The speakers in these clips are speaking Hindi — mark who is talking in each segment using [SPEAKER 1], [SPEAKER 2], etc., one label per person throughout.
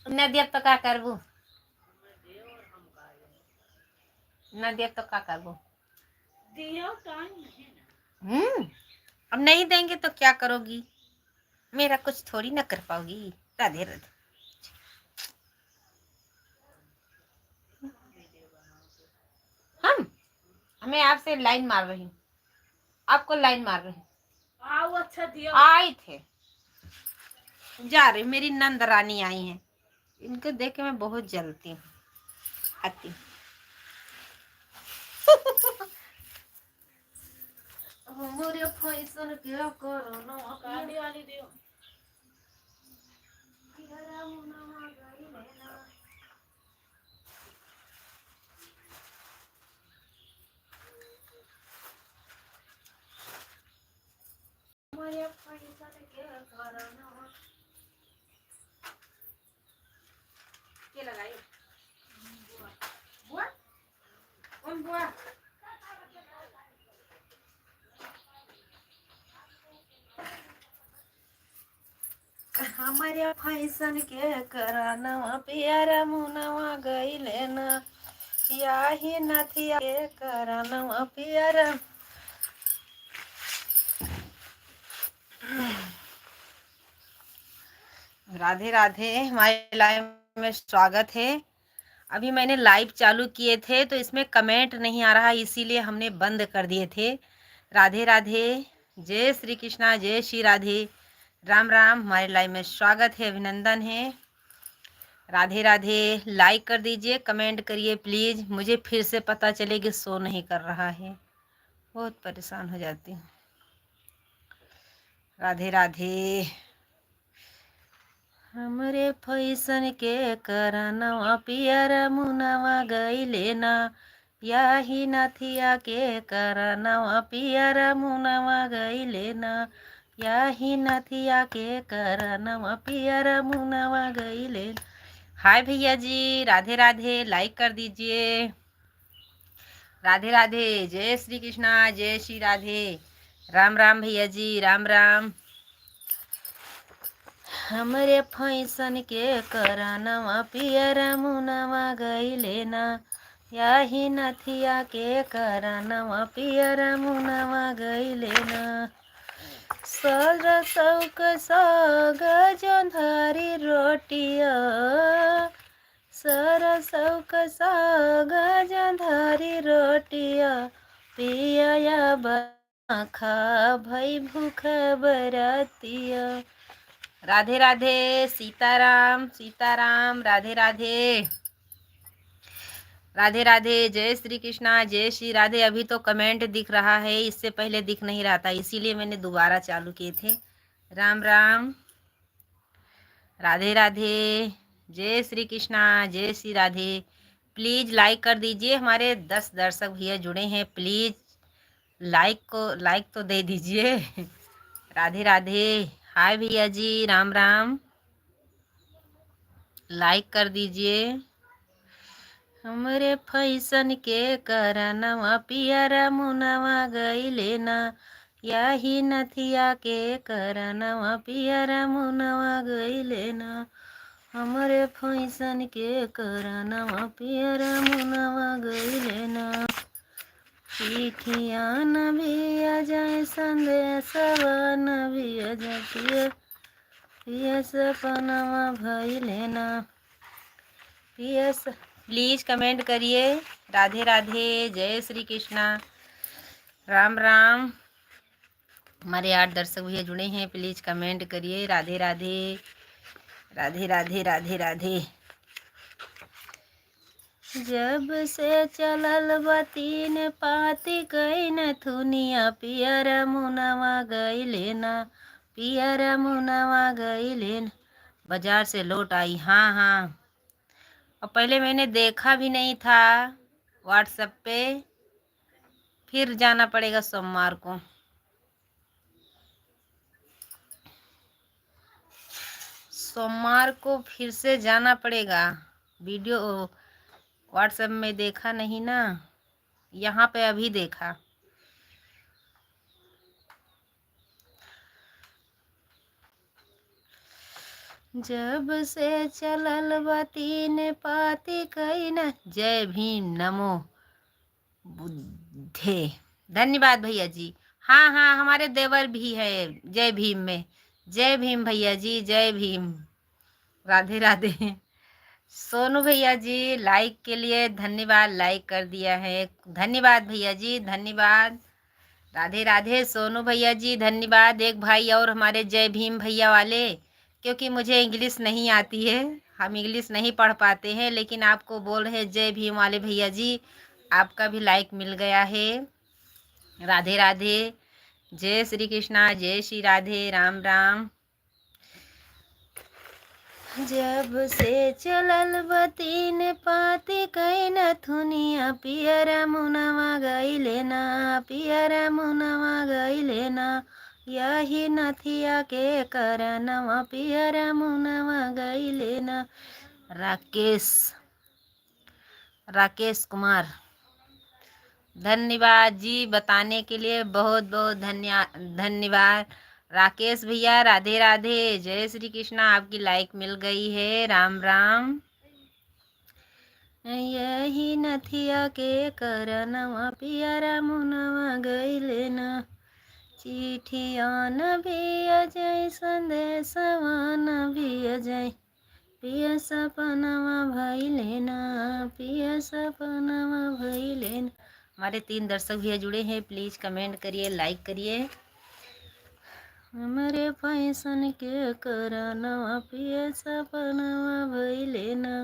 [SPEAKER 1] न दिया तो का करबू, न दिया तो का करबू। अब नहीं देंगे तो क्या करोगी, मेरा कुछ थोड़ी ना कर पाओगी। राधे राधे। हम मैं आपसे लाइन मार रही हूँ, आपको लाइन मार रही हूँ। आओ अच्छा दिया, आए थे जा रही, मेरी नंद रानी आई हैं, इनको देख के मैं बहुत जलती हूँ, आती हूँ। मोरे फैशन क्या करो ना गाड़ी वाली दियो। मोरे फैशन क्या करो ना के लगाई बुआ कौन बुआ हमारे फैशन के कराना प्यारा मुनवा गईले ना, याही नथिया के कराना प्यारा। राधे राधे, हमारे लाइव में स्वागत है। अभी मैंने लाइव चालू किए थे तो इसमें कमेंट नहीं आ रहा, इसीलिए हमने बंद कर दिए थे। राधे राधे, जय श्री कृष्णा, जय श्री राधे, राम राम। हमारे लाइव में स्वागत है, अभिनंदन है। राधे राधे, लाइक कर दीजिए, कमेंट करिए प्लीज़, मुझे फिर से पता चले कि शो नहीं कर रहा है, बहुत परेशान हो जाती हूँ। राधे राधे। हमरे फैशन के करनवा पियर मुनवा गईले ना, याही नथिया के करनवा पियर मुनवा गईले ना, याही नथिया के करनवा पियर मुनवा गईले। हाय भैया जी, राधे राधे, लाइक कर दीजिए। राधे राधे, जय श्री कृष्णा, जय श्री राधे, राम राम भैया जी, राम राम। हमरे फैशन के करानवा पियर मुनवा गईले ना, याही नथिया के करानवा पियर मुनवा गईले ना। सर सौक सग जोंधरी रोटिया, सर सौक सग जोंधरी रोटिया, पिया बना खा भई भूख बरतिया। राधे राधे, सीताराम सीताराम, राधे राधे। राधे राधे, जय श्री कृष्णा, जय श्री राधे। अभी तो कमेंट दिख रहा है, इससे पहले दिख नहीं रहा था, इसीलिए मैंने दोबारा चालू किए थे। राम राम, राधे राधे, जय श्री कृष्णा, जय श्री राधे। प्लीज़ लाइक कर दीजिए, हमारे 10 दर्शक भैया जुड़े हैं, प्लीज़ लाइक तो दे दीजिए। राधे राधे, हाय भैया जी, राम राम, लाइक कर दीजिए। हमरे फैशन के करनवा पियर मुनवा गईले ना, याही नथिया के करनवा पियर मुनवा गईले ना। हमरे फैशन के करनवा पियर मुनवा गईले ना। चिट्ठिया न भी आ जाए, संदेशवा न भी आ जाए, पिया सपनवा भइले ना। पियस प्लीज़ कमेंट करिए। राधे राधे, जय श्री कृष्णा, राम राम। हमारे 8 दर्शक भैया जुड़े हैं, प्लीज़ कमेंट करिए। राधे राधे, राधे राधे, राधे राधे। जब से चलल बतीन पाती गई न थुनिया, पियर मुनवा गईले ना, पियर मुनवा गईले ना। बाजार से लौट आई, हाँ हाँ, और पहले मैंने देखा भी नहीं था व्हाट्सएप पे, फिर जाना पड़ेगा सोमवार को। सोमवार को फिर से जाना पड़ेगा। वीडियो व्हाट्सएप में देखा नहीं ना, यहाँ पे अभी देखा। जब से चलल बा तीन पाती कई न। जय भीम नमो बुद्धे। धन्यवाद भैया जी। हाँ हाँ, हमारे देवर भी है जय भीम में। जय भीम भैया जी, जय भीम। राधे राधे। सोनू भैया जी लाइक के लिए धन्यवाद, लाइक कर दिया है, धन्यवाद भैया जी, धन्यवाद। राधे राधे सोनू भैया जी, धन्यवाद। एक भाई और हमारे जय भीम भैया वाले, क्योंकि मुझे इंग्लिश नहीं आती है, हम इंग्लिश नहीं पढ़ पाते हैं, लेकिन आपको बोल रहे हैं जय भीम वाले भैया जी, आपका भी लाइक मिल गया है। राधे राधे। जय श्री कृष्णा, जय श्री राधे, राम राम। जब से चलल बतीन पाती कई नथुनिया, पियरा मुनवा गईले ना, पियरा मुनवा गईले ना, यही नथिया के करनवा, पियरा मुनवा गईले ना। राकेश कुमार, धन्यवाद जी बताने के लिए, बहुत बहुत धन्यवाद राकेश भैया। राधे राधे। जय श्री कृष्णा, आपकी लाइक मिल गई है, राम राम। यही नथिया के करनवा, पियरा मुनवा गईले ना, चिठिया न भी अजय, संदेशवा न भी अजय, पिया सपनवा भइले ना, पिया सपनवा भइले ना। हमारे 3 दर्शक भैया जुड़े हैं, प्लीज कमेंट करिए, लाइक करिए। हमारे फैशन के करनवा, पिया सपनवा भइले ना,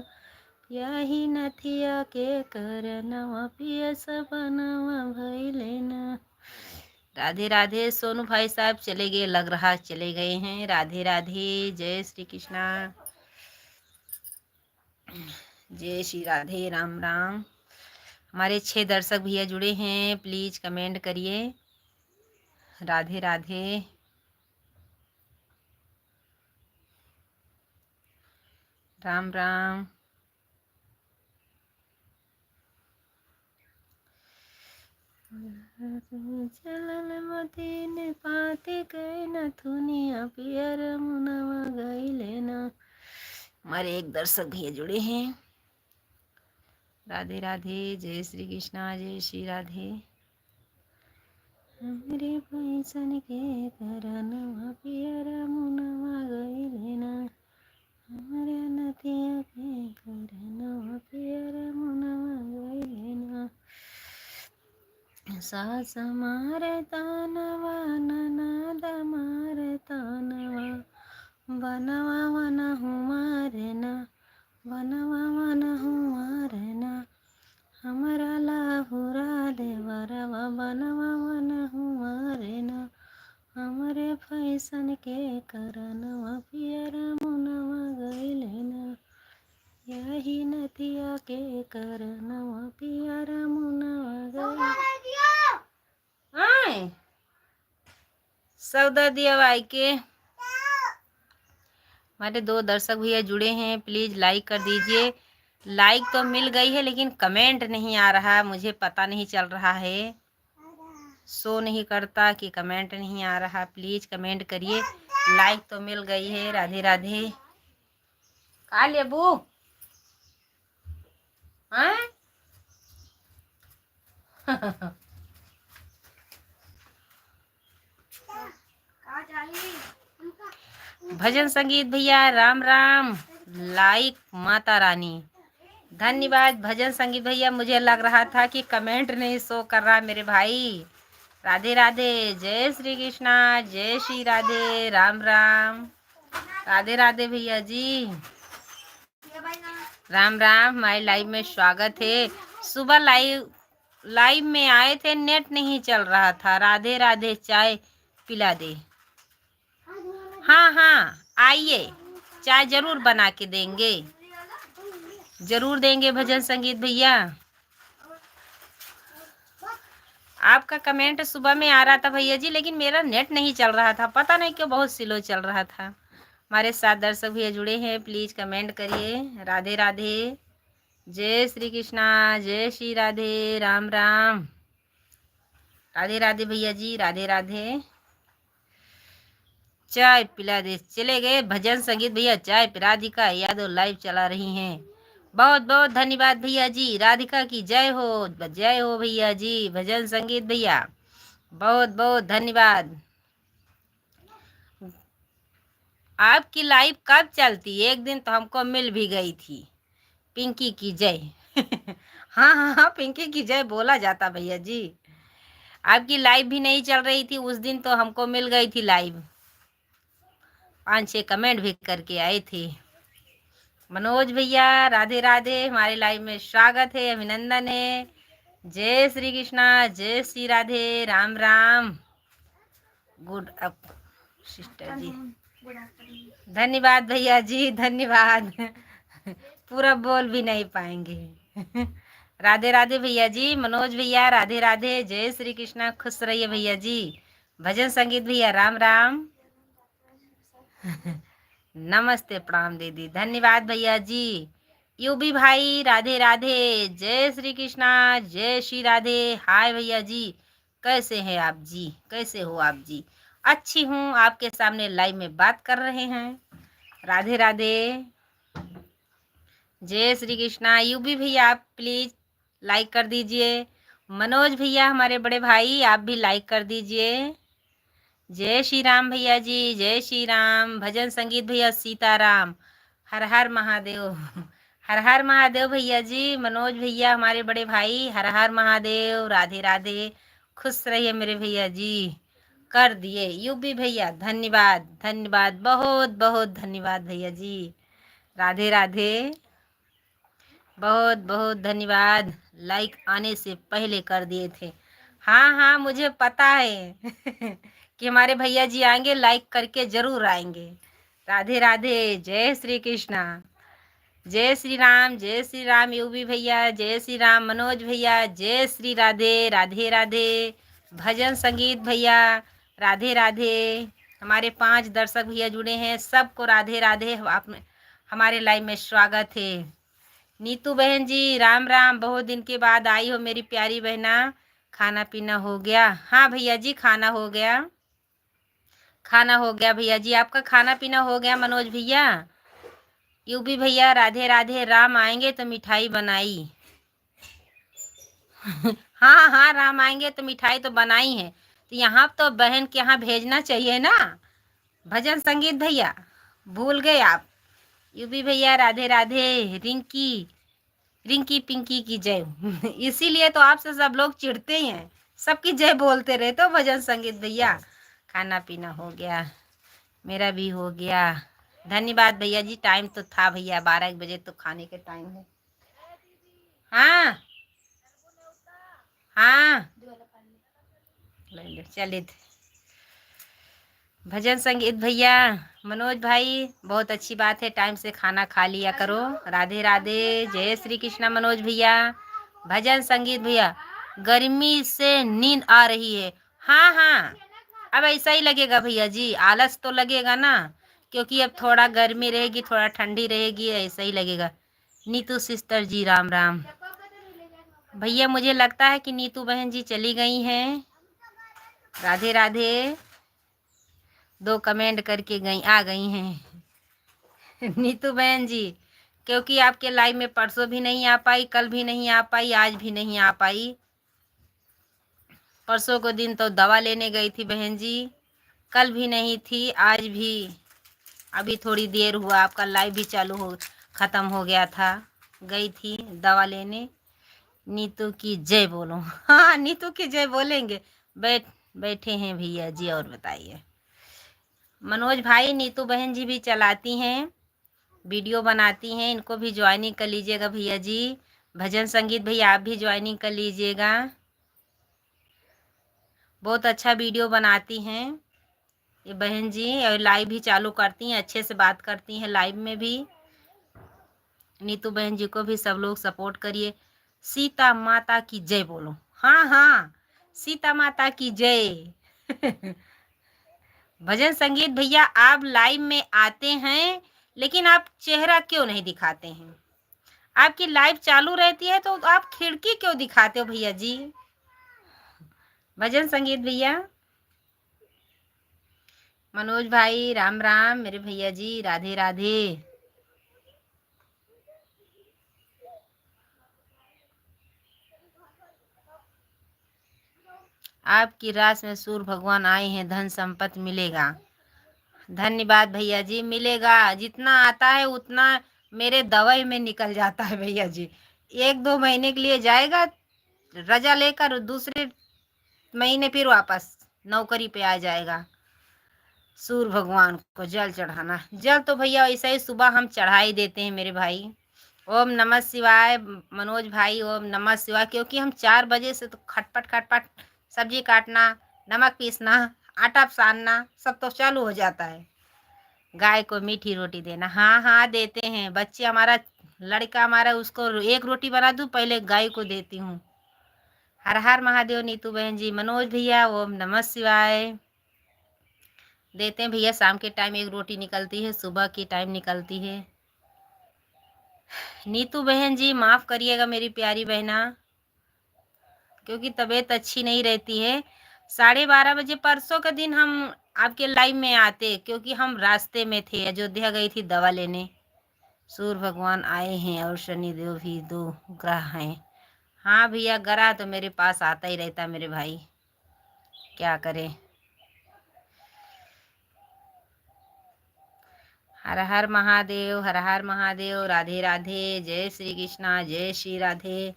[SPEAKER 1] यही नथिया के करनवा, पिया सपनवा भइले ना। राधे राधे। सोनू भाई साहब चले गए, लग रहा चले गए हैं। राधे राधे। जय श्री कृष्णा, जय श्री राधे, राम राम। हमारे 6 दर्शक भैया जुड़े हैं, प्लीज कमेंट करिए। राधे राधे। राम राम। चलल मतीन पाती कई नथुनिया, पियर मुनवा गईले ना। हमारे 1 दर्शक भैया जुड़े हैं। राधे राधे। जय श्री कृष्णा, जय श्री राधे। हमरे पैसन के करनवा, पियरा मुनवा गईले ना, हमरे नथिया के करनवा, पियरा मुनवा गईले ना। सास मारे तानवा, ननद मारे तानवा, बनवा वन हुमारे ना, बनवा वन हुमारे ना, हमारा लाहुरा देवरवा, बनवा वन हुमारे ना, हमारे फैसन के करनवा, पियरा मुनवा गईले ना, यही नथिया के करनवा, पियरा मुनवा गईले। सौदा दिया भाई के। हमारे 2 दर्शक भैया जुड़े हैं, प्लीज लाइक कर दीजिए। लाइक तो मिल गई है, लेकिन कमेंट नहीं आ रहा, मुझे पता नहीं चल रहा है, शो नहीं करता कि कमेंट नहीं आ रहा। प्लीज कमेंट करिए। लाइक तो मिल गई है। राधे राधे। का लेबू भजन संगीत भैया, राम राम। लाइक माता रानी, धन्यवाद भजन संगीत भैया। मुझे लग रहा था कि कमेंट नहीं शो कर रहा मेरे भाई। राधे राधे। जय श्री कृष्णा, जय श्री राधे, राम राम। राधे राधे भैया जी, राम राम। हमारे लाइव में स्वागत है। सुबह लाइव में आए थे, नेट नहीं चल रहा था। राधे राधे। चाय पिला दे। हाँ हाँ, आइए, चाय जरूर बना के देंगे, जरूर देंगे भजन संगीत भैया। आपका कमेंट सुबह में आ रहा था भैया जी, लेकिन मेरा नेट नहीं चल रहा था, पता नहीं क्यों, बहुत स्लो चल रहा था। हमारे 7 दर्शक भैया जुड़े हैं, प्लीज कमेंट करिए। राधे राधे। जय श्री कृष्णा, जय श्री राधे, राम राम। राधे राधे भैया जी, राधे राधे। चाय पिला दे। चले गए भजन संगीत भैया, चाय पे राधिका यादव लाइव चला रही हैं। बहुत बहुत धन्यवाद भैया जी, राधिका की जय हो भैया जी, भजन संगीत भैया बहुत बहुत धन्यवाद। आपकी लाइव कब चलती? एक दिन तो हमको मिल भी गई थी। पिंकी की जय। हाँ हाँ हाँ, पिंकी की जय बोला जाता भैया जी। आपकी लाइव भी नहीं चल रही थी उस दिन, तो हमको मिल गई थी लाइव। 5-6 कमेंट भी करके आए थे। मनोज भैया राधे राधे, हमारे लाइव में स्वागत है, अभिनंदन है। जय श्री कृष्णा, जय Shri Radhe, Ram Ram. Good up sister ji, धन्यवाद भैया जी, धन्यवाद। पूरा बोल भी नहीं पाएंगे। राधे राधे भैया जी, मनोज भैया राधे राधे, जय श्री कृष्णा, खुश रहिए भैया जी। भजन संगीत भैया राम राम। नमस्ते प्रणाम दीदी, धन्यवाद भैया जी। यूबी भाई राधे राधे, जय श्री कृष्णा, जय श्री राधे। हाय भैया जी, कैसे हैं आप जी, कैसे हो आप जी? अच्छी हूँ, आपके सामने लाइव में बात कर रहे हैं। राधे राधे, जय श्री कृष्णा। यूबी भैया आप प्लीज लाइक कर दीजिए। मनोज भैया हमारे बड़े भाई, आप भी लाइक कर दीजिए। जय श्री राम भैया जी, जय श्री राम। भजन संगीत भैया सीताराम, हर हर महादेव। हर हर महादेव भैया जी। मनोज भैया हमारे बड़े भाई, हर हर महादेव, राधे राधे, खुश रहिए मेरे भैया जी। कर दिए यूबी भैया, धन्यवाद धन्यवाद, बहुत बहुत धन्यवाद भैया जी। राधे राधे, बहुत बहुत धन्यवाद। लाइक आने से पहले कर दिए थे। हाँ हाँ, मुझे पता है कि हमारे भैया जी आएंगे, लाइक करके जरूर आएंगे। राधे राधे, जय श्री कृष्णा, जय श्री राम, जय श्री राम। यूबी भैया जय श्री राम, मनोज भैया जय श्री राधे, राधे राधे। भजन संगीत भैया राधे राधे। हमारे 5 दर्शक भैया जुड़े हैं, सबको राधे राधे। आप हमारे लाइव में स्वागत है। नीतू बहन जी राम राम, बहुत दिन के बाद आई हो मेरी प्यारी बहना। खाना पीना हो गया? हाँ भैया जी, खाना हो गया, खाना हो गया भैया जी। आपका खाना पीना हो गया मनोज भैया? यूबी भैया राधे राधे, राम आएंगे तो मिठाई बनाई। हाँ हाँ, राम आएंगे तो मिठाई तो बनाई है, तो यहाँ तो बहन के यहाँ भेजना चाहिए ना। भजन संगीत भैया भूल गए आप? यूबी भैया राधे राधे। रिंकी, रिंकी पिंकी की जय। इसीलिए तो आपसे सब लोग चिढ़ते हैं, सबकी जय बोलते रहे। तो भजन संगीत भैया खाना पीना हो गया, मेरा भी हो गया, धन्यवाद भैया जी। टाइम तो था भैया, 12 बजे तो खाने के टाइम है। हाँ हाँ, चलिए। भजन संगीत भैया, मनोज भाई बहुत अच्छी बात है, टाइम से खाना खा लिया करो। राधे राधे, जय श्री कृष्णा मनोज भैया। भजन संगीत भैया, गर्मी से नींद आ रही है। हाँ हाँ, अब ऐसा ही लगेगा भैया जी, आलस तो लगेगा ना, क्योंकि अब थोड़ा गर्मी रहेगी, थोड़ा ठंडी रहेगी, ऐसा ही लगेगा। नीतू सिस्टर जी राम राम। भैया मुझे लगता है कि नीतू बहन जी चली गई हैं। राधे राधे, 2 कमेंट करके आ गई हैं। नीतू बहन जी, क्योंकि आपके लाइव में परसों भी नहीं आ पाई, कल भी नहीं आ पाई, आज भी नहीं आ पाई। परसों को दिन तो दवा लेने गई थी बहन जी, कल भी नहीं थी, आज भी। अभी थोड़ी देर हुआ आपका लाइव भी चालू हो, ख़त्म हो गया था, गई थी दवा लेने। नीतू की जय बोलो। हाँ, नीतू की जय बोलेंगे। बैठे हैं भैया जी, और बताइए। मनोज भाई, नीतू बहन जी भी चलाती हैं, वीडियो बनाती हैं, इनको भी ज्वाइनिंग कर लीजिएगा भैया जी। भजन संगीत भैया आप भी ज्वाइनिंग कर लीजिएगा, बहुत अच्छा वीडियो बनाती हैं ये बहन जी, और लाइव भी चालू करती हैं, अच्छे से बात करती हैं लाइव में भी। नीतू बहन जी को भी सब लोग सपोर्ट करिए। सीता माता की जय बोलो। हाँ हाँ, सीता माता की जय। भजन संगीत भैया आप लाइव में आते हैं, लेकिन आप चेहरा क्यों नहीं दिखाते हैं? आपकी लाइव चालू रहती है तो आप खिड़की क्यों दिखाते हो भैया जी? भजन संगीत भैया, मनोज भाई राम राम, मेरे भैया जी राधे राधे। आपकी रास में सूर्य भगवान आए हैं, धन संपत्ति मिलेगा। धन्यवाद भैया जी, मिलेगा। जितना आता है उतना मेरे दवाई में निकल जाता है भैया जी। 1-2 महीने के लिए जाएगा रजा लेकर, दूसरे महीने फिर वापस नौकरी पे आ जाएगा। सूर्य भगवान को जल चढ़ाना, जल तो भैया ऐसा ही सुबह हम चढ़ा ही देते हैं मेरे भाई। ओम नमः शिवाय मनोज भाई, ओम नमः शिवाय। क्योंकि हम 4 बजे से तो खटपट खटपट सब्जी काटना, नमक पीसना, आटा सानना सब तो चालू हो जाता है। गाय को मीठी रोटी देना, हाँ हाँ देते हैं। बच्चे हमारा, लड़का हमारा, उसको एक रोटी बना दूं पहले गाय को देती हूँ। हर हर महादेव नीतू बहन जी, मनोज भैया ओम नमः शिवाय। देते हैं भैया, शाम के टाइम एक रोटी निकलती है, सुबह की टाइम निकलती है। नीतू बहन जी माफ़ करिएगा मेरी प्यारी बहना, क्योंकि तबीयत अच्छी नहीं रहती है। 12:30 बजे परसों का दिन हम आपके लाइव में आते, क्योंकि हम रास्ते में थे, अयोध्या गई थी दवा लेने। सूर्य भगवान आए हैं और शनिदेव भी 2 ग्रह हैं। हाँ भैया, ग्रह तो मेरे पास आता ही रहता मेरे भाई, क्या करें। हर हर महादेव, हर हर महादेव, राधे राधे, जय श्री कृष्णा, जय श्री राधे।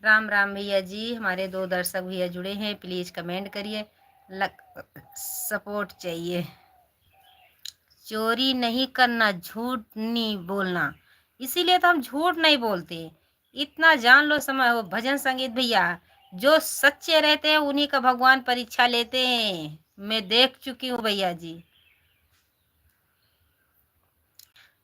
[SPEAKER 1] राम राम भैया जी। हमारे 2 दर्शक भैया जुड़े हैं, प्लीज़ कमेंट करिए, सपोर्ट चाहिए। चोरी नहीं करना, झूठ नहीं बोलना, इसीलिए तो हम झूठ नहीं बोलते। इतना जान लो, समय वो भजन संगीत भैया, जो सच्चे रहते हैं उन्हीं का भगवान परीक्षा लेते हैं। मैं देख चुकी हूँ भैया जी,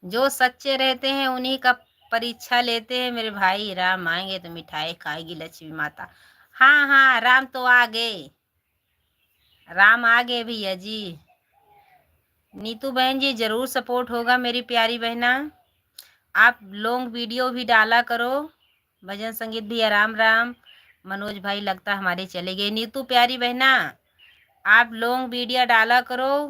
[SPEAKER 1] जो सच्चे रहते हैं उन्हीं का परीक्षा लेते हैं मेरे भाई। राम आएंगे तो मिठाई खाएगी लक्ष्मी माता। हाँ हाँ, राम तो आ गए, राम आ गए भैया जी। नीतू बहन जी जरूर सपोर्ट होगा मेरी प्यारी बहना। आप लॉन्ग वीडियो भी डाला करो, भजन संगीत भी। राम राम मनोज भाई, लगता हमारे चले गए। नीतू प्यारी बहना, आप लॉन्ग वीडियो डाला करो,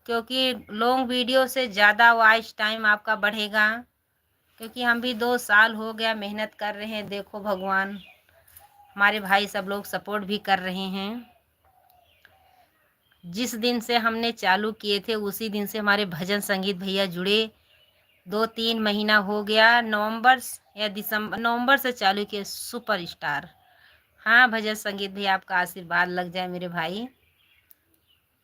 [SPEAKER 1] क्योंकि लॉन्ग वीडियो से ज़्यादा वॉच टाइम आपका बढ़ेगा। क्योंकि हम भी 2 साल हो गया मेहनत कर रहे हैं, देखो भगवान, हमारे भाई सब लोग सपोर्ट भी कर रहे हैं। जिस दिन से हमने चालू किए थे उसी दिन से हमारे भजन संगीत भैया जुड़े। 2-3 महीना हो गया, नवंबर या दिसंबर, नवंबर से चालू किए। सुपर स्टार, हाँ भजन संगीत भी, आपका आशीर्वाद लग जाए मेरे भाई।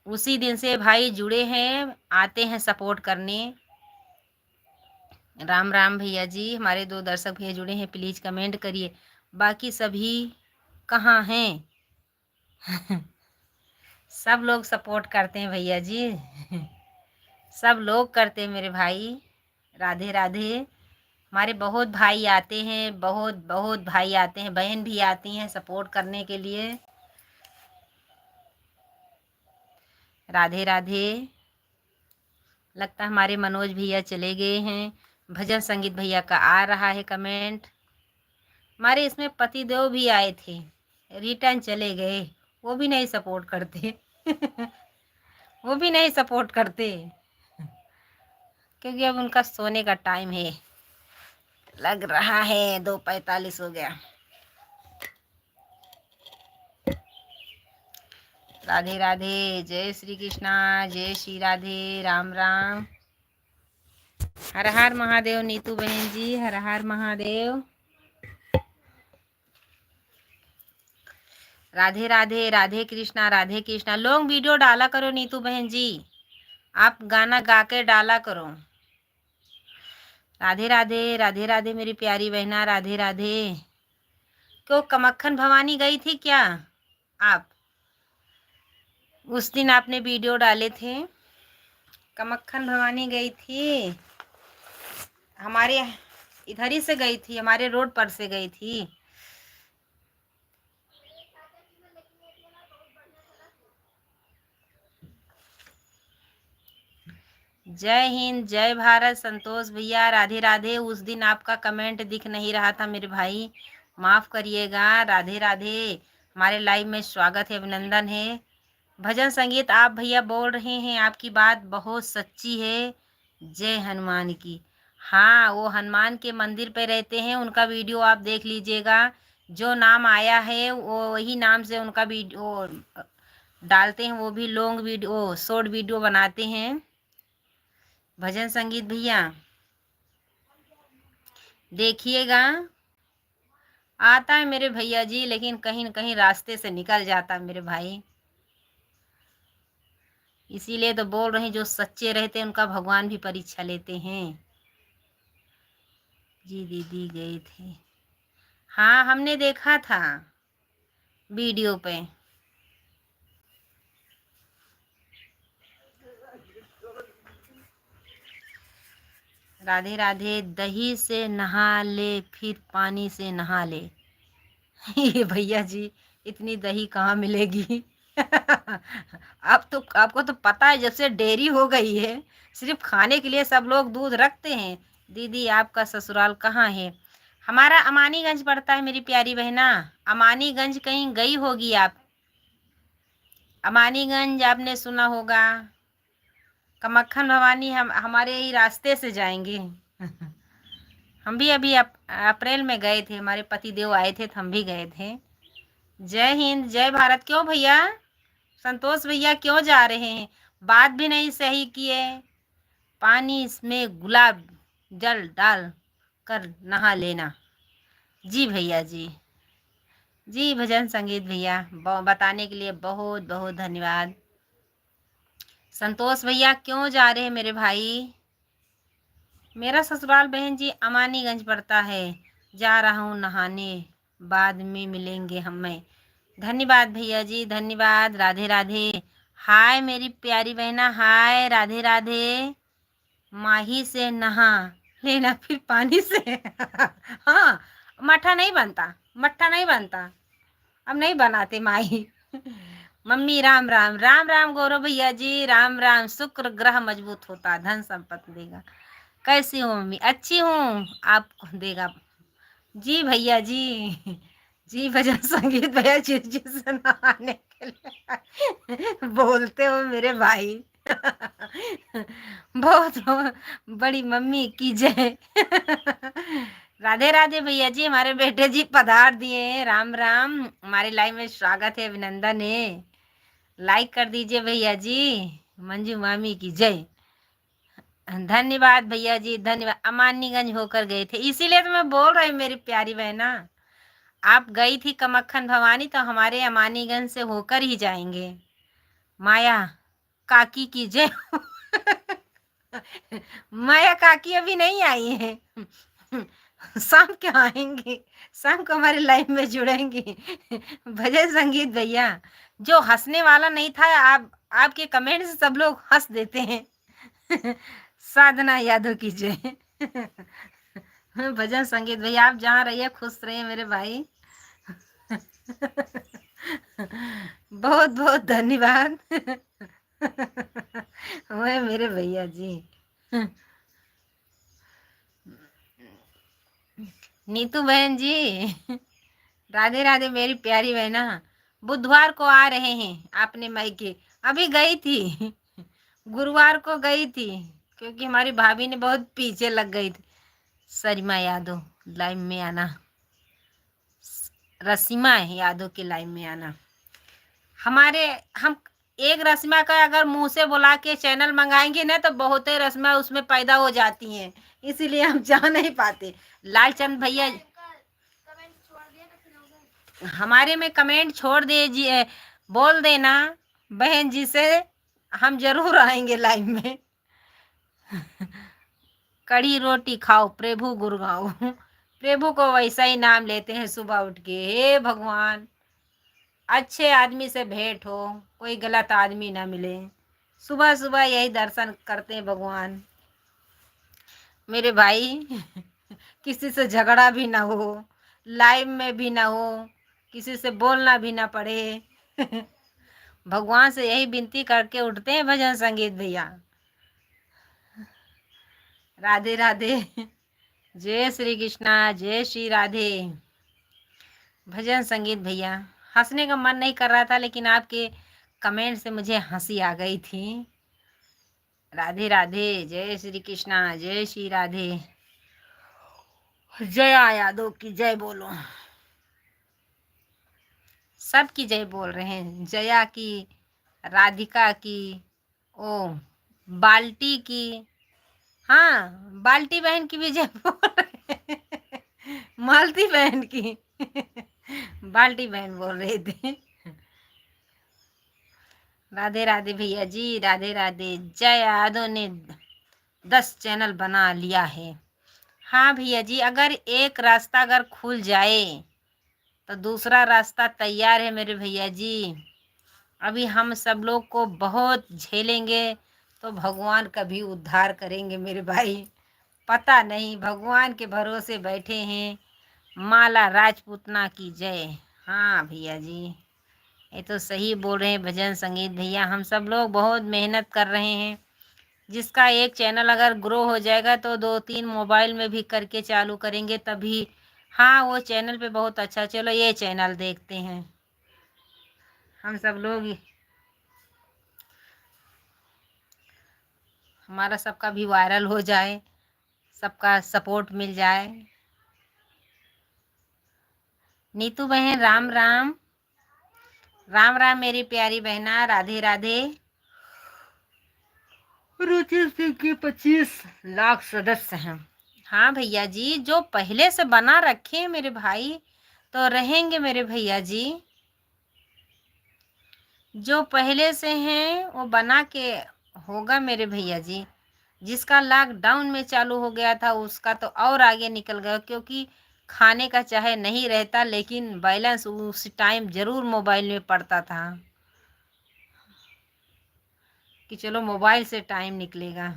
[SPEAKER 1] उसी दिन से भाई जुड़े हैं, आते हैं सपोर्ट करने। राम राम भैया जी। हमारे 2 दर्शक भैया जुड़े हैं, प्लीज़ कमेंट करिए। बाकी सभी कहाँ हैं? सब लोग सपोर्ट करते हैं भैया जी, सब लोग करते हैं मेरे भाई। राधे राधे। हमारे बहुत भाई आते हैं, बहुत बहुत भाई आते हैं, बहन भी आती हैं सपोर्ट करने के लिए। राधे राधे। लगता है हमारे मनोज भैया चले गए हैं। भजन संगीत भैया का आ रहा है कमेंट। हमारे इसमें पतिदेव भी आए थे, रिटर्न चले गए, वो भी नहीं सपोर्ट करते। वो भी नहीं सपोर्ट करते, क्योंकि अब उनका सोने का टाइम है, लग रहा है 2:45 हो गया। राधे राधे, जय श्री कृष्णा, जय श्री राधे, राम राम। हर हर महादेव नीतू बहन जी, हर हर महादेव। राधे राधे, राधे कृष्णा, राधे कृष्णा। लॉन्ग वीडियो डाला करो नीतू बहन जी, आप गाना गा के डाला करो। राधे राधे, राधे राधे मेरी प्यारी बहना, राधे राधे। क्यों कमक्खन भवानी गई थी क्या आप? उस दिन आपने वीडियो डाले थे, कमक्खन भवानी गई थी, हमारे इधर ही से गई थी, हमारे रोड पर से गई थी। जय हिंद, जय भारत संतोष भैया, राधे राधे। उस दिन आपका कमेंट दिख नहीं रहा था मेरे भाई, माफ़ करिएगा। राधे राधे। हमारे लाइव में स्वागत है, अभिनंदन है। भजन संगीत आप भैया बोल रहे हैं, आपकी बात बहुत सच्ची है। जय हनुमान की। हाँ, वो हनुमान के मंदिर पे रहते हैं, उनका वीडियो आप देख लीजिएगा। जो नाम आया है वो वही नाम से उनका वीडियो डालते हैं, वो भी लॉन्ग वीडियो शॉर्ट वीडियो बनाते हैं। भजन संगीत भैया देखिएगा, आता है मेरे भैया जी, लेकिन कहीं न कहीं रास्ते से निकल जाता है मेरे भाई। इसीलिए तो बोल रहे हैं, जो सच्चे रहते हैं उनका भगवान भी परीक्षा लेते हैं। जी दीदी गए थे। हाँ, हमने देखा था वीडियो पे। राधे राधे। दही से नहा ले फिर पानी से नहा ले। ये भैया जी, इतनी दही कहाँ मिलेगी? अब तो आपको तो पता है, जब से डेयरी हो गई है सिर्फ खाने के लिए सब लोग दूध रखते हैं। दीदी आपका ससुराल कहाँ है? हमारा अमानीगंज पड़ता है मेरी प्यारी बहना। अमानीगंज कहीं गई होगी आप? अमानीगंज आपने सुना होगा। कमक्खन भवानी हम हमारे ही रास्ते से जाएंगे। हम भी अभी अप्रैल में गए थे, हमारे पति देव आए थे तो हम भी गए थे। जय हिंद जय भारत। क्यों भैया? संतोष भैया क्यों जा रहे हैं? बात भी नहीं सही किए। पानी इसमें गुलाब जल डाल कर नहा लेना। जी भैया जी। जी भजन संगीत भैया बताने के लिए बहुत बहुत धन्यवाद। संतोष भैया क्यों जा रहे हैं मेरे भाई? मेरा ससुराल बहन जी अमानीगंज पड़ता है। जा रहा हूँ नहाने, बाद में मिलेंगे हमें। धन्यवाद भैया जी, धन्यवाद। राधे राधे। हाय मेरी प्यारी बहना, हाय राधे राधे। माही से नहा लेना फिर पानी से। हाँ, मट्ठा नहीं बनता, मट्ठा नहीं बनता, अब नहीं बनाते माही। मम्मी राम राम। राम राम गौरव भैया जी, राम राम। शुक्र ग्रह मजबूत होता धन संपत्ति देगा। कैसी हो मम्मी? अच्छी हूँ, आपको देगा। जी भैया जी। जी भजन संगीत भैया जी जी सुनाने के लिए बोलते हो मेरे भाई। बहुत बड़ी मम्मी की जय। राधे राधे भैया जी, हमारे बेटे जी पधार दिए हैं। राम राम। हमारे लाइव में स्वागत है, अभिनंदन है। लाइक कर दीजिए भैया जी। मंजू मामी की जय। धन्यवाद भैया जी, धन्यवाद। अमानीगंज होकर गए थे, इसीलिए तो मैं बोल रही हूँ मेरी प्यारी बहना। आप गई थी कमक्खन भवानी तो हमारे अमानीगंज से होकर ही जाएंगे। माया काकी की जय। माया काकी अभी नहीं आई है। शाम के आएंगी, शाम को हमारे लाइव में जुड़ेंगी। भजन संगीत भैया, जो हंसने वाला नहीं था, आप आपके कमेंट से सब लोग हंस देते हैं। साधना यादव की जय। भजन संगीत भैया, आप जहाँ रहिए खुश रहिए मेरे भाई। बहुत बहुत धन्यवाद। वह मेरे भैया जी। नीतू बहन जी, राधे राधे मेरी प्यारी बहना। बुधवार को आ रहे हैं आपने मायके? अभी गई थी, गुरुवार को गई थी, क्योंकि हमारी भाभी ने बहुत पीछे लग गई थी। सरिमा यादव लाइव में आना, रसीमा यादव के लाइव में आना। हमारे हम एक रस्मा का अगर मुंह से बुला के चैनल मंगाएंगे ना तो बहुत ही रस्मा उसमें पैदा हो जाती हैं, इसीलिए हम जा नहीं पाते। लालचंद भैया हमारे में कमेंट छोड़ दीजिए, बोल देना बहन जी से, हम जरूर आएंगे लाइव में। कड़ी रोटी खाओ प्रभु गुरगाओ। प्रभु को वैसा ही नाम लेते हैं सुबह उठ के। हे भगवान, अच्छे आदमी से भेंट हो, कोई गलत आदमी ना मिले। सुबह सुबह यही दर्शन करते हैं भगवान। मेरे भाई, किसी से झगड़ा भी ना हो, लाइव में भी ना हो, किसी से बोलना भी ना पड़े। भगवान से यही विनती करके उठते हैं भजन संगीत भैया। राधे राधे। जय श्री कृष्णा, जय श्री राधे। भजन संगीत भैया, हंसने का मन नहीं कर रहा था, लेकिन आपके कमेंट से मुझे हंसी आ गई थी। राधे राधे, जय श्री कृष्णा, जय श्री राधे, जया यादव की जय बोलो। सब की जय बोल रहे हैं, जया की, राधिका की, ओ बाल्टी की, हाँ बाल्टी बहन की भी जय बोल रहे हैं। मालती बहन की बाल्टी बहन बोल रहे थे। राधे राधे भैया जी, राधे राधे। जय यादव ने 10 चैनल बना लिया है। हाँ भैया जी, अगर एक रास्ता अगर खुल जाए तो दूसरा रास्ता तैयार है मेरे भैया जी। अभी हम सब लोग को बहुत झेलेंगे तो भगवान कभी उद्धार करेंगे मेरे भाई। पता नहीं, भगवान के भरोसे बैठे हैं। माला राजपूतना की जय। हाँ भैया जी, ये तो सही बोल रहे हैं भजन संगीत भैया। हम सब लोग बहुत मेहनत कर रहे हैं। जिसका एक चैनल अगर ग्रो हो जाएगा तो 2-3 मोबाइल में भी करके चालू करेंगे तभी। हाँ वो चैनल पे बहुत अच्छा, चलो ये चैनल देखते हैं हम सब लोग, हमारा सबका भी वायरल हो जाए, सबका सपोर्ट मिल जाए। नीतू बहन राम राम, राम राम मेरी प्यारी बहना, राधे राधे। रुचि सिंह की 25 लाख सदस्य हैं। हाँ भैया जी, जो पहले से बना रखे हैं मेरे भाई तो रहेंगे मेरे भैया जी। जो पहले से हैं वो बना के होगा मेरे भैया जी। जिसका लॉकडाउन में चालू हो गया था उसका तो और आगे निकल गया, क्योंकि खाने का चाहे नहीं रहता लेकिन बैलेंस उस टाइम ज़रूर मोबाइल में पड़ता था कि चलो मोबाइल से टाइम निकलेगा।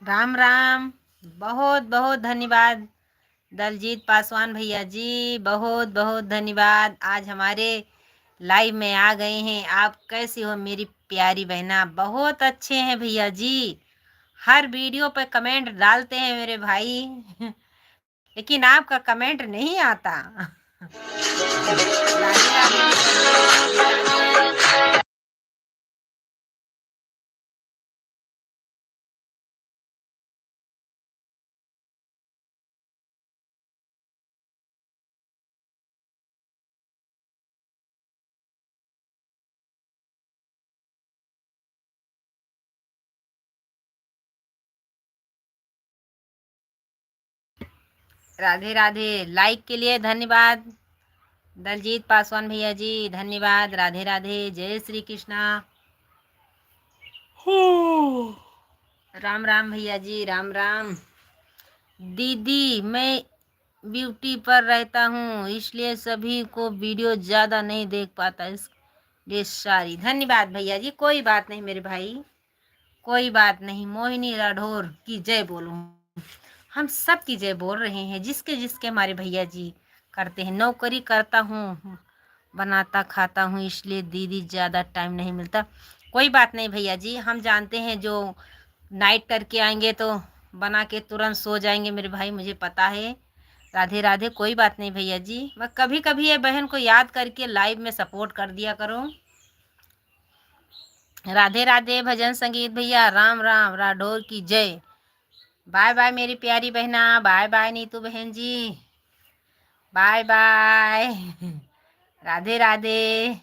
[SPEAKER 1] राम राम, बहुत बहुत धन्यवाद दलजीत पासवान भैया जी, बहुत बहुत धन्यवाद। आज हमारे लाइव में आ गए हैं। आप कैसी हो मेरी प्यारी बहना? बहुत अच्छे हैं भैया जी। हर वीडियो पे कमेंट डालते हैं मेरे भाई लेकिन आपका कमेंट नहीं आता। राधे राधे भैया जी। राधे राधे, लाइक के लिए धन्यवाद दलजीत पासवान भैया जी, धन्यवाद। राधे राधे, जय श्री कृष्णा। राम राम भैया जी, राम राम। दीदी मैं ब्यूटी पर रहता हूँ इसलिए सभी को वीडियो ज़्यादा नहीं देख पाता, इसलिए सारी धन्यवाद भैया जी। कोई बात नहीं मेरे भाई, कोई बात नहीं। मोहिनी राठौर की जय बोलो। हम सब की जय बोल रहे हैं, जिसके जिसके हमारे भैया जी करते हैं। नौकरी करता हूँ, बनाता खाता हूँ, इसलिए दीदी ज़्यादा टाइम नहीं मिलता। कोई बात नहीं भैया जी, हम जानते हैं जो नाइट करके आएंगे तो बना के तुरंत सो जाएंगे मेरे भाई, मुझे पता है। राधे राधे, कोई बात नहीं भैया जी। मैं कभी कभी ये बहन को याद करके लाइव में सपोर्ट कर दिया करो। राधे राधे भजन संगीत भैया, राम राम, राठौर की जय। बाय बाय मेरी प्यारी बहना, बाय बाय नीतू बहन जी, बाय बाय। राधे राधे,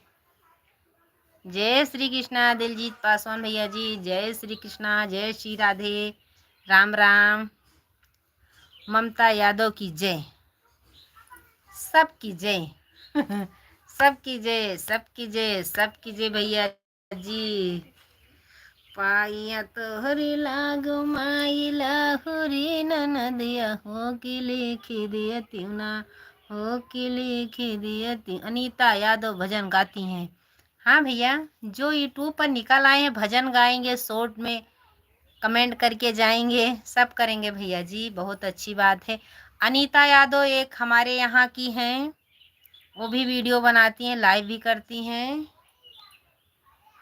[SPEAKER 1] जय श्री कृष्णा दिलजीत पासवान भैया जी, जय श्री कृष्णा, जय श्री राधे, राम राम। ममता यादव की जय, सबकी जय सबकी जय, सबकी जय, सबकी जय भैया जी। पाइया तोहरी लागो माई लाहुरी ननदिया हो कि लिखी दिया त्यूना, हो कि लिखी दिया त्यों। अनीता यादव भजन गाती हैं। हाँ भैया, जो यूट्यूब पर निकल आए हैं भजन गाएंगे, शॉर्ट में कमेंट करके जाएंगे, सब करेंगे भैया जी, बहुत अच्छी बात है। अनीता यादव एक हमारे यहाँ की हैं, वो भी वीडियो बनाती हैं, लाइव भी करती हैं।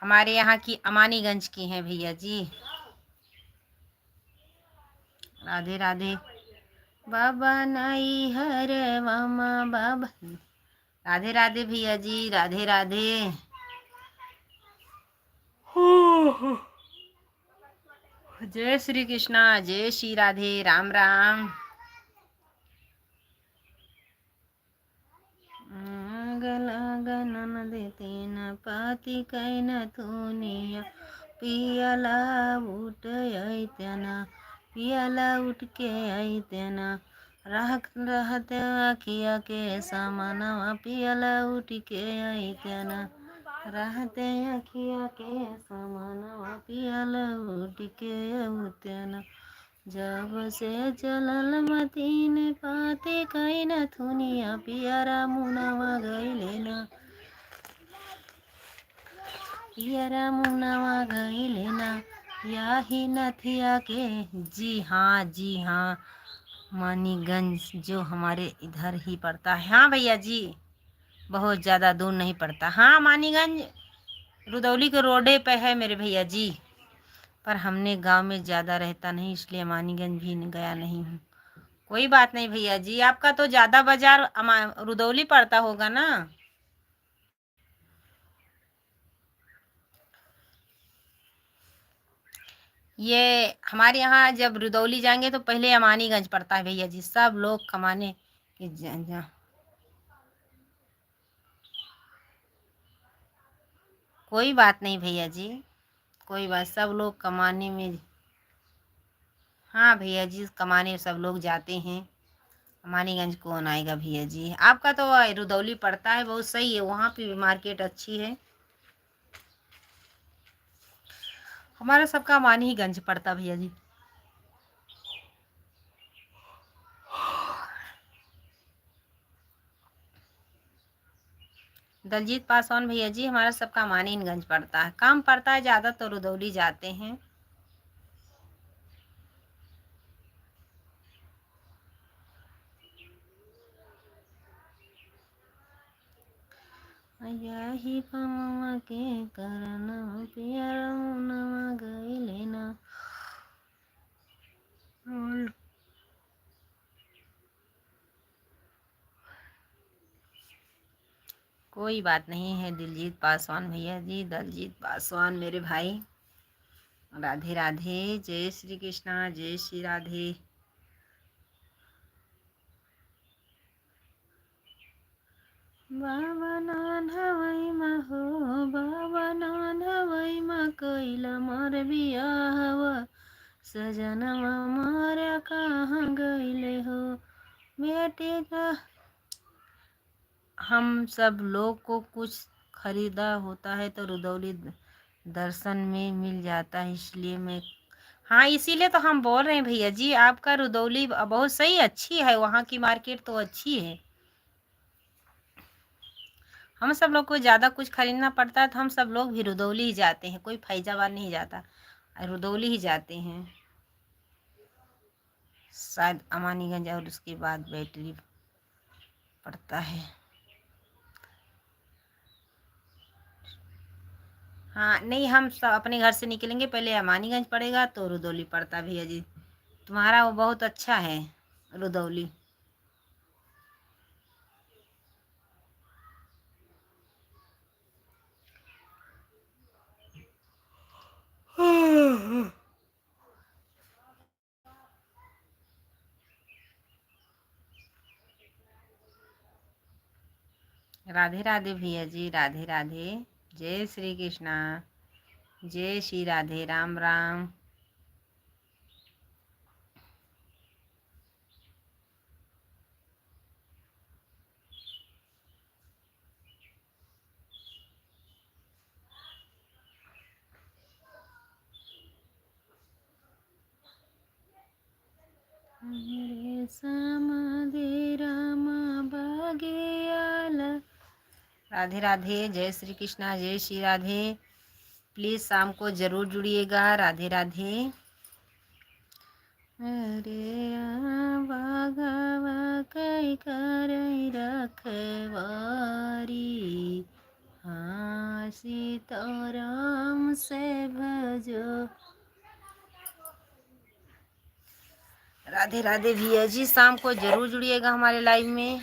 [SPEAKER 1] हमारे यहाँ की अमानीगंज की हैं भैया जी। राधे राधे। बाबा नाई हर मामा बाबा। राधे राधे भैया जी, राधे राधे। जय श्री कृष्णा, जय श्री राधे, राम राम। गगन देते न पाती कै न थुनिया पियाला उठ ऐतना पियाला उठ के ऐतना रहते अखिया के समानवा पियाला उठ के ऐतना रहते अखिया के समानवा पियाला उठ के ऐतना जब से चलल मतीन पाते कई न थुनिया पियरा मुनवा गईले ना पियरा मुनवा गईले ना याही नथिया के। जी हाँ, जी हाँ, मानीगंज जो हमारे इधर ही पड़ता है। हाँ भैया जी, बहुत ज़्यादा दूर नहीं पड़ता। हाँ, मानीगंज रुदौली के रोडे पे है मेरे भैया जी, पर हमने गांव में ज़्यादा रहता नहीं, इसलिए मानीगंज भी गया नहीं हूँ। कोई बात नहीं भैया जी, आपका तो ज़्यादा बाजार रुदौली पड़ता होगा ना। ये हमारे यहाँ जब रुदौली जाएंगे तो पहले अमानीगंज पड़ता है भैया जी, सब लोग कमाने के कोई बात नहीं भैया जी, कोई बात, सब लोग कमाने में। हाँ भैया जी, कमाने सब लोग जाते हैं। अमानीगंज कौन आएगा भैया जी, आपका तो रुदौली पड़ता है, बहुत सही है, वहाँ पे भी मार्केट अच्छी है। हमारा सबका अमानीगंज पड़ता भैया जी। दलजीत पासवान भैया जी, हमारा सबका मानीगंज पड़ता है, काम पड़ता है ज़्यादा तो रुदौली जाते हैं। यही पमवा के करना पियरा मुनवा गईले ना। कोई बात नहीं है दिलजीत पासवान भैया जी, दलजीत पासवान मेरे भाई। राधे राधे, जय श्री कृष्णा, जय श्री राधे। बाबा नान हवई मा हो, बाबा नान हवई मा कैला मोर बियाहवा सजनवा मारा कहाँ गईले हो बेटी का। हम सब लोग को कुछ खरीदा होता है तो रुदौली दर्शन में मिल जाता है, इसलिए मैं। हाँ, इसीलिए तो हम बोल रहे हैं भैया जी, आपका रुदौली बहुत सही, अच्छी है, वहाँ की मार्केट तो अच्छी है। हम सब लोग को ज़्यादा कुछ खरीदना पड़ता है तो हम सब लोग भी रुदौली ही जाते हैं, कोई फैजाबाद नहीं जाता, रुदौली ही जाते हैं, शायद अमानीगंज और उसके बाद बैटरी पड़ता है। हाँ नहीं, हम सब अपने घर से निकलेंगे पहले अमानीगंज पड़ेगा तो रुदौली पड़ता भैया जी। तुम्हारा वो बहुत अच्छा है रुदौली। राधे राधे भैया जी, राधे राधे, जय श्री कृष्णा, जय श्री राधे, राम राम। मेरे समा दे रामा बागेला। राधे राधे, जय श्री कृष्णा, जय श्री राधे। प्लीज़ शाम को ज़रूर जुड़िएगा। राधे राधे। अरे बागवा कई करई रखवारी हाँ सीताराम से भजो। राधे राधे भैया जी, शाम को जरूर जुड़िएगा हमारे लाइव में।